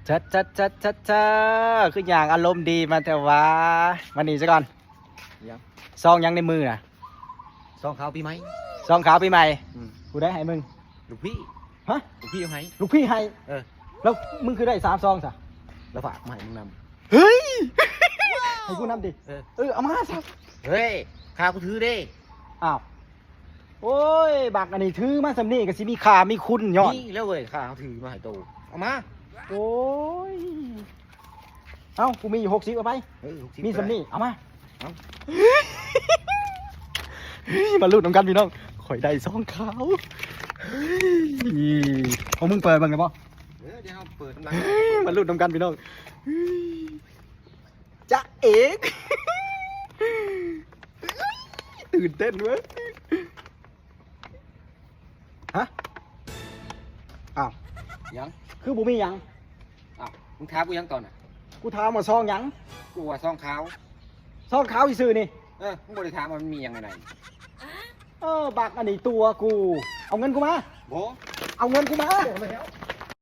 ชัดคืออย่างอารมณ์ดีมาแต่ว่ามันนี่ซะก่อน ยัง ซองยังในมือน่ะ ซองขาวปีไหม ซองขาวปีใหม่ Ừ. กูได้ให้มึง ลูกพี่ ฮะ ลูกพี่เอาให้ ลูกพี่ให้ เออ แล้วมึงคือได้3 ซองซะ แล้วฝากมาให้มึงน เฮ้ย ให้กูนำดิ ำเออ เอามาซะ เฮ้ยข้ากูถือเด้ อ้าวโอ้ยบักอันนี้ถือมาสำนี่ก็สิมีค่ามีคุณย้อน นี่แล้วเว้ยข้าเขาถือมาให้โตเอามา โอ้ยเอ้ากูมีอยู่60เอาไป เออ60 มีสำนี่เอามา เอา มาลุ้นน้ำกันพี่น้องข่อยได้ซองขาวเอามึงเปิดบ้างนะป่ะ เออเดี๋ยวเราเปิดน้ำลัง มาลุ้นน้ำกันพี่น้องจ๊ะเอกตื่นเต้นเว้ยฮะอ้าว ยัง คือบุมีหยัง อ้าวมึงท้ามกูยังตอนน่ะ กูถามมาซองหยัง กูว่าซองขาว ซองขาวซื่อๆนี่ เออมึงบริถามว่ามันมียังไงไหน บักอันนี้ตัวกูเอาเงินกูมา โบ เอาเงินกูมา โบแล้ว